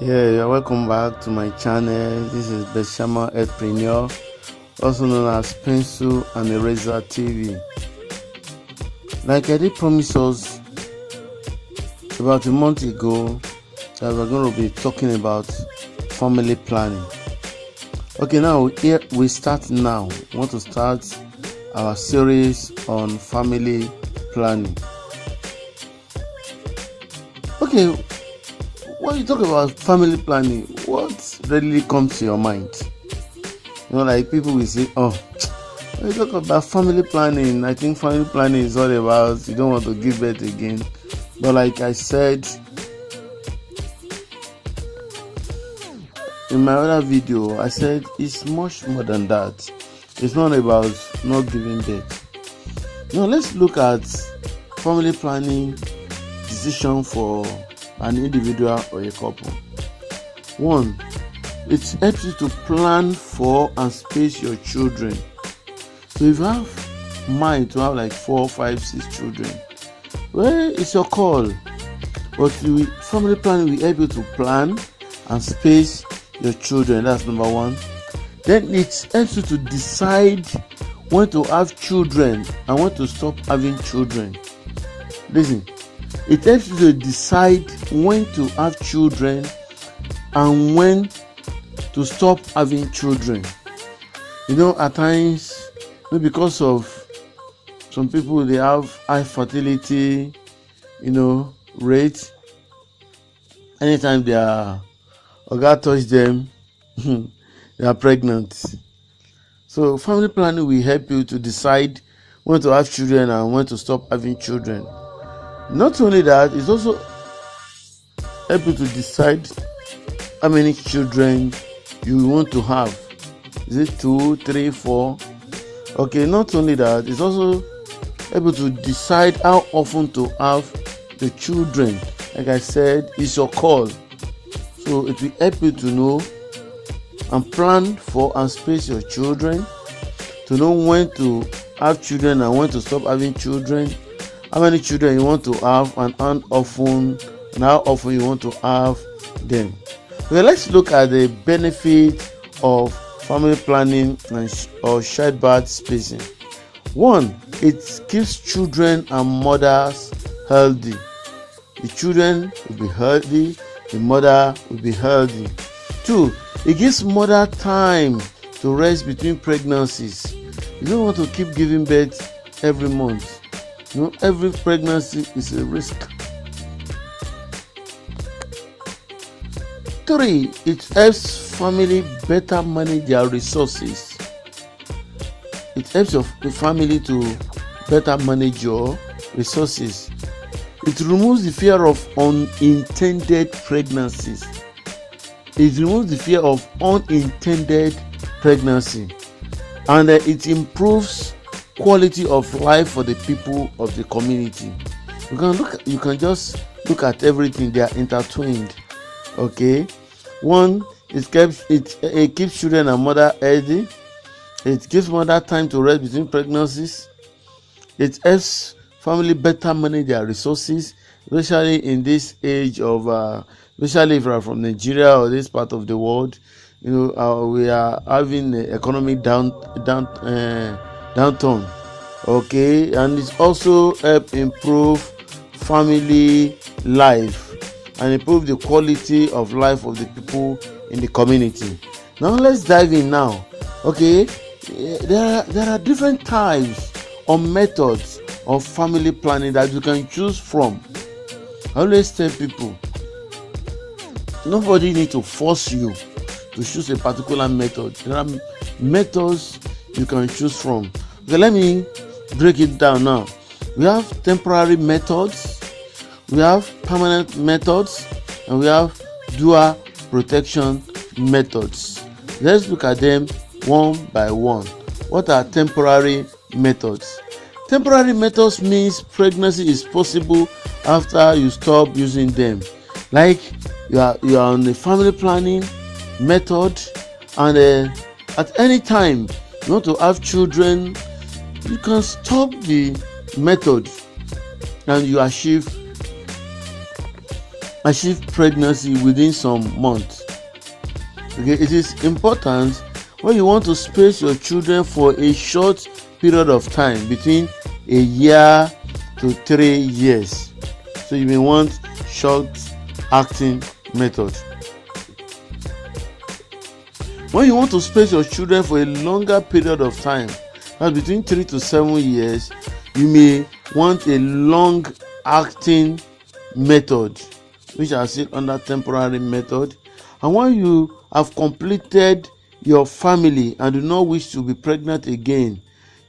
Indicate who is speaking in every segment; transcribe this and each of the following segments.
Speaker 1: Yeah, you're welcome back to my channel. This is Beshama Entrepreneur, also known as Pencil and Eraser TV. Like I did promise us about a month ago that we're going to be talking about family planning. Okay, now here we start now. We want to start our series on family planning. Okay, when you talk about family planning, what really comes to your mind? Like people will say, oh, when you talk about family planning, I think family planning is all about you don't want to give birth again. But like I said in my other video, I said it's much more than that. It's not about not giving birth. Now let's look at family planning decision for an individual or a couple. One, it helps you to plan for and space your children. So if you have mind to have like 4, 5, 6 children, well, it's your call. But family planning will help you to plan and space your children. That's number one. Then it helps you to decide when to have children and when to stop having children. Listen, it helps you to decide when to have children and when to stop having children. At times, maybe because of some people, they have high fertility, rate. Anytime their organ touch them, they are pregnant. So family planning will help you to decide when to have children and when to stop having children. Not only that, it's also help you to decide how many children you want to have. Is it 2, 3, 4? Okay, not only that, it's also able to decide how often to have the children. Like I said, it's your call. So it will help you to know and plan for and space your children, to know when to have children and when to stop having children, how many children you want to have and how often you want to have them. Okay, let's look at the benefit of family planning or childbirth spacing. One, it keeps children and mothers healthy. The children will be healthy, the mother will be healthy. Two, it gives mother time to rest between pregnancies. You don't want to keep giving birth every month. Every pregnancy is a risk. 3, it helps family better manage their resources. It helps your family to better manage your resources. It removes the fear of unintended pregnancies. It removes the fear of unintended pregnancy. And it improves quality of life for the people of the community. You can just look at everything. They are intertwined. Okay. One, it keeps children and mother healthy. It gives mother time to rest between pregnancies. It helps family better manage their resources, especially in this age of especially if you are from Nigeria or this part of the world. We are having an economic downturn. Okay, and it also help improve family life and improve the quality of life of the people in the community. Now let's dive in now. Okay, there are different types or methods of family planning that you can choose from. I always tell people, nobody need to force you to choose a particular method. There are methods you can choose from. Okay, let me break it down now. We have temporary methods, we have permanent methods, and we have dual protection methods. Let's look at them one by one. What are temporary methods? Temporary methods means pregnancy is possible after you stop using them. Like you are on the family planning method, and at any time you want to have children, you can stop the method and you achieve achieve pregnancy within some months. Okay, it is important when you want to space your children for a short period of time, between a year to 3 years. So you may want short acting method. When you want to space your children for a longer period of time, that's between 3 to 7 years, you may want a long acting method, which are still under temporary method. And when you have completed your family and do not wish to be pregnant again,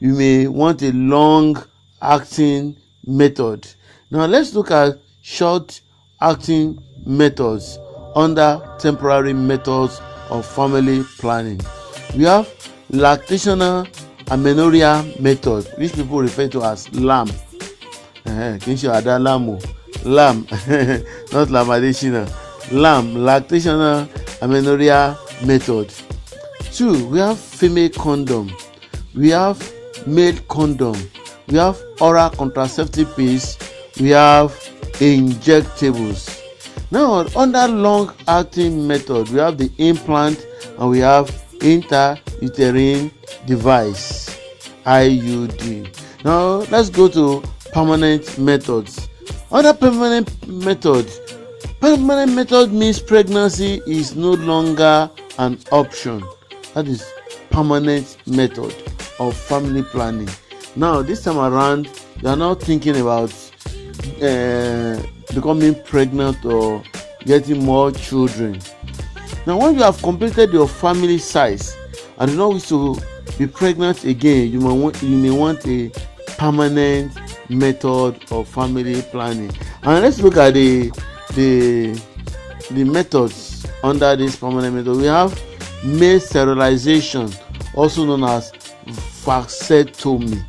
Speaker 1: you may want a long acting method. Now let's look at short acting methods under temporary methods of family planning. We have lactational amenorrhea method, which people refer to as LAM. LAM, not lamadation. LAM, lactational amenorrhea method. 2, we have female condom, we have male condom, we have oral contraceptive pills, we have injectables. Now, under long acting method, we have the implant and we have intrauterine device, IUD. Now let's go to permanent methods. Under permanent method means pregnancy is no longer an option. That is permanent method of family planning. Now this time around, you are not thinking about becoming pregnant or getting more children. Now when you have completed your family size and do not wish to be pregnant again, you may want a permanent method of family planning. And let's look at the methods under this permanent method. We have male sterilization, also known as vasectomy.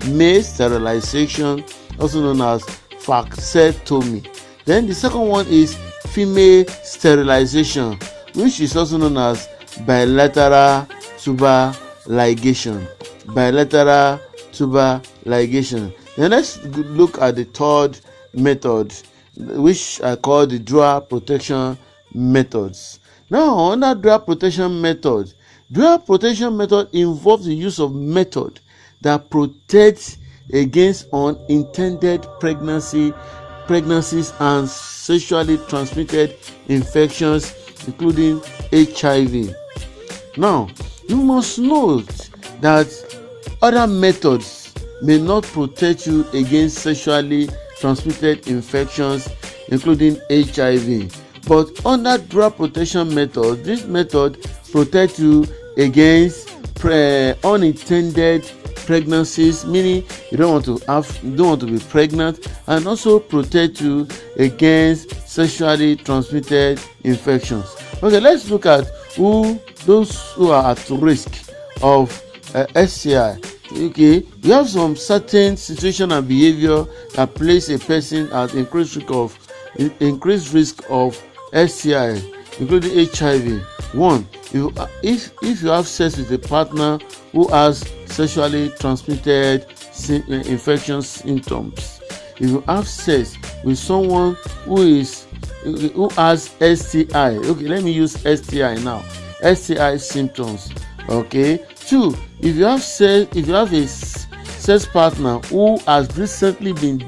Speaker 1: Male sterilization, also known as vasectomy. Then the second one is female sterilization, which is also known as bilateral tuber ligation. Bilateral tuber ligation. Then let's look at the third method, which I call the dual protection methods. Now, under dual protection method involves the use of method that protects against unintended pregnancies and sexually transmitted infections, including HIV. Now, you must note that other methods may not protect you against sexually transmitted infections, including HIV. But under dual protection method, this method protects you against unintended pregnancies, meaning you don't want to be pregnant, and also protect you against sexually transmitted infections. Okay, let's look at those who are at risk of STI. Okay, we have some certain situation and behavior that place a person at increased risk of STI, including HIV. 1, if you have sex with a partner who has sexually transmitted infection symptoms. If you have sex with someone who has STI, okay, let me use STI now. STI symptoms. Okay. 2, if you have a sex partner who has recently been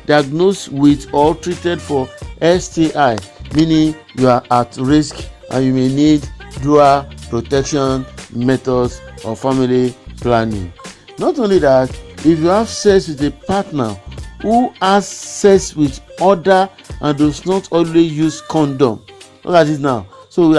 Speaker 1: diagnosed with or treated for STI, meaning you are at risk and you may need dual protection methods of family planning. Not only that, if you have sex with a partner who has sex with other and does not always use condom, look at it now. So we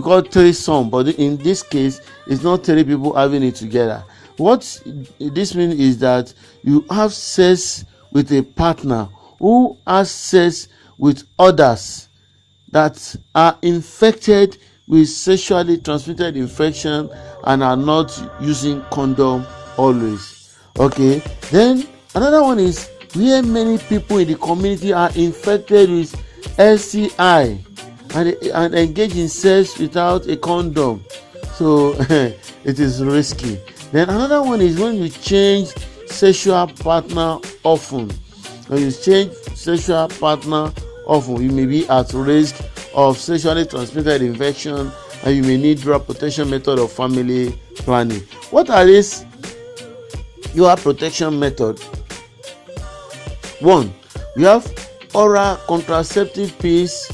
Speaker 1: call threesome, but in this case, it's not 3 people having it together. What this means is that you have sex with a partner who has sex with others that are infected with sexually transmitted infection and are not using condom always. Okay, then another one is where many people in the community are infected with STI and engage in sex without a condom, so it is risky. Then another one is when you change sexual partner often. When you change sexual partner often. You may be at risk of sexually transmitted infection, and you may need dual protection method of family planning. What are these dual protection method? One, we have oral contraceptive pills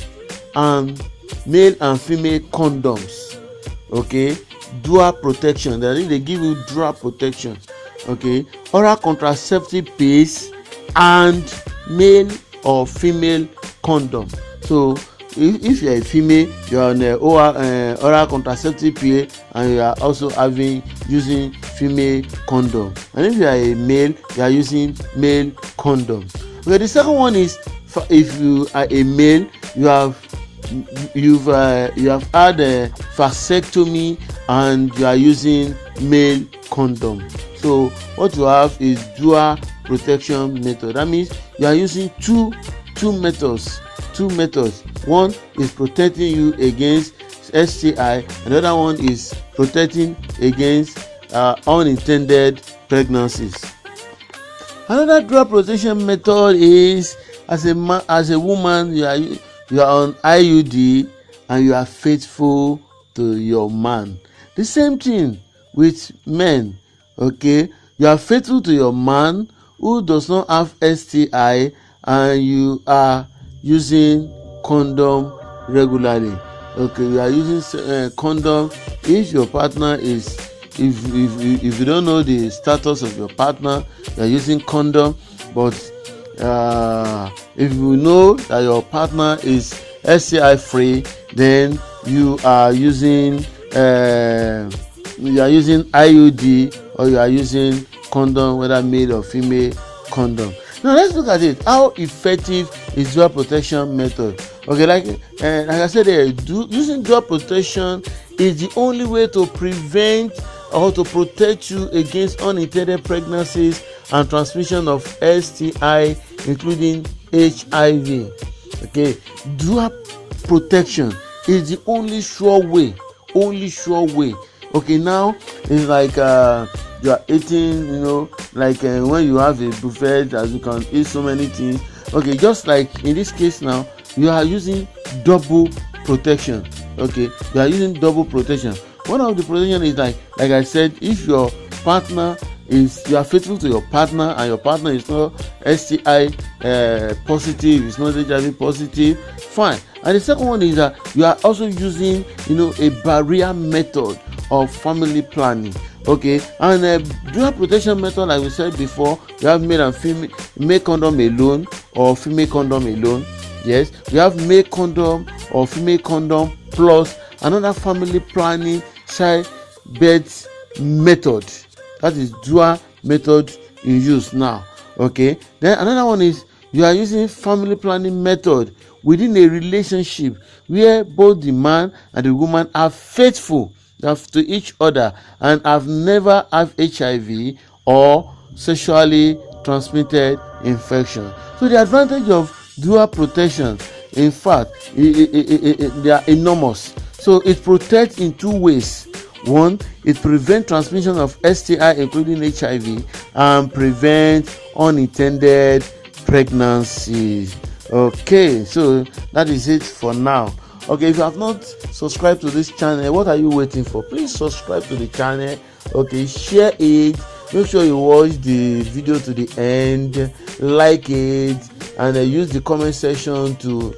Speaker 1: and male and female condoms. Okay, dual protection. They give you dual protection. Okay, oral contraceptive pills and male or female condom. So if you are a female, you are on oral contraceptive pill, and you are also using female condom. And if you are a male, you are using male condom. Okay, the second one is, if you are a male, you have had a vasectomy and you are using male condom. So what you have is dual protection method. That means you are using two methods. One is protecting you against STI, and the other one is protecting against unintended pregnancies. Another dual protection method is, as a woman, you are on IUD and you are faithful to your man. The same thing with men. Okay, you are faithful to your man who does not have STI, and you are using condom regularly. Okay, you are using condom if your partner is, if you don't know the status of your partner, you are using condom. But if you know that your partner is STI free, then you are using IUD, or you are using condom, whether male or female condom. Now let's look at it. How effective is dual protection method? Okay, like I said, using dual protection is the only way to prevent or to protect you against unintended pregnancies and transmission of STI, including HIV. Okay, dual protection is the only sure way. Okay, now it's like you are eating, like when you have a buffet, as you can eat so many things. Okay, just like in this case now, you are using double protection. Okay, you are using double protection. One of the protection is like I said, if your partner is, you are faithful to your partner, and your partner is not STI positive, is not HIV positive, fine. And the second one is that you are also using a barrier method of family planning. Okay, and dual protection method, like we said before, we have male and female, male condom alone or female condom alone. Yes, we have male condom or female condom plus another family planning childbirth method. That is dual method in use now. Okay, then another one is you are using family planning method within a relationship where both the man and the woman are faithful to each other and have never have HIV or sexually transmitted infection. So the advantage of dual protection, in fact, they are enormous. So it protects in two ways. One, it prevents transmission of STI, including HIV, and prevents unintended pregnancies. Okay, so that is it for now. Okay, if you have not subscribed to this channel, what are you waiting for? Please subscribe to the channel. Okay, share it. Make sure you watch the video to the end, like it, and use the comment section to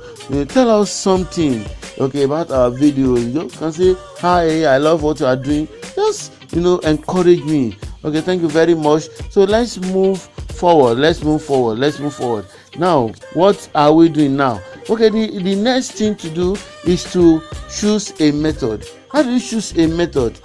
Speaker 1: tell us something, okay, about our video. You can say, hi, I love what you are doing. Just encourage me. Okay, thank you very much. So let's move forward. Now, what are we doing now? Okay, the next thing to do is to choose a method. How do you choose a method?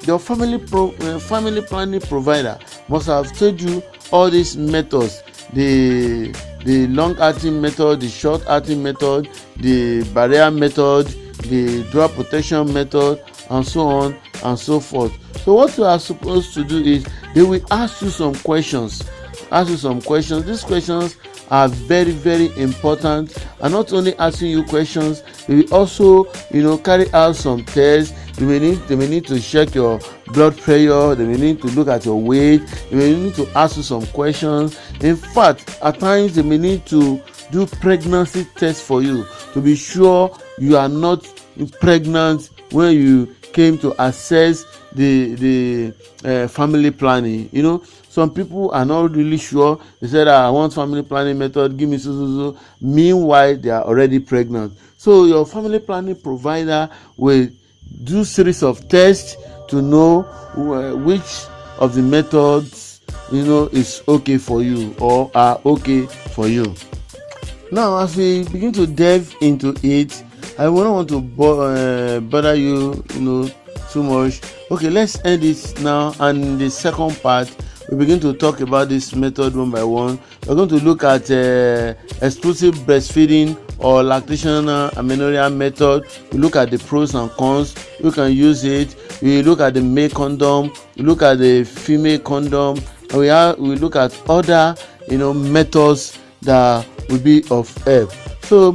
Speaker 1: Your family planning provider must have told you all these methods: the long-acting method, the short-acting method, the barrier method, the dual protection method, and so on and so forth. So what you are supposed to do is they will ask you some questions. These questions are very, very important, and not only asking you questions, they will also carry out some tests. They may need to check your blood pressure. They may need to look at your weight. They may need to ask you some questions. In fact, at times they may need to do pregnancy test for you to be sure you are not pregnant when you came to assess the family planning. Some people are not really sure. They said, I want family planning method, give me so. Meanwhile, they are already pregnant. So your family planning provider will do series of tests to know which of the methods is okay for you or are okay for you. Now, as we begin to delve into it, I don't want to bother you, too much. Okay, let's end it now. And in the second part, we begin to talk about this method one by one. We're going to look at exclusive breastfeeding or lactational amenorrhea method. We look at the pros and cons. You can use it. We look at the male condom. We look at the female condom. And we look at other methods that will be of help. So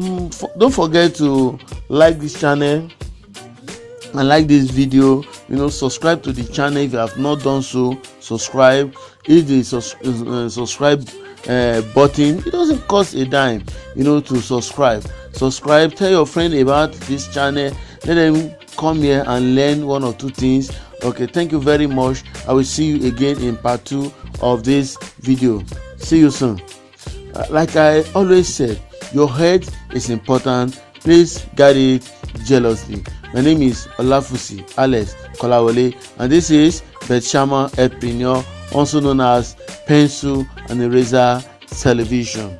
Speaker 1: don't forget to like this channel and like this video. Subscribe to the channel if you have not done so. Subscribe. Hit the subscribe button. It doesn't cost a dime to subscribe. Tell your friend about this channel. Let them come here and learn one or two things. Okay, thank you very much. I will see you again in part 2 of this video. See you soon. Like I always said, your health is important. Please guard it jealously. My name is Olafusi Alex Kolawole, and this is Betshama Epinyo, also known as Pencil and Eraser Television.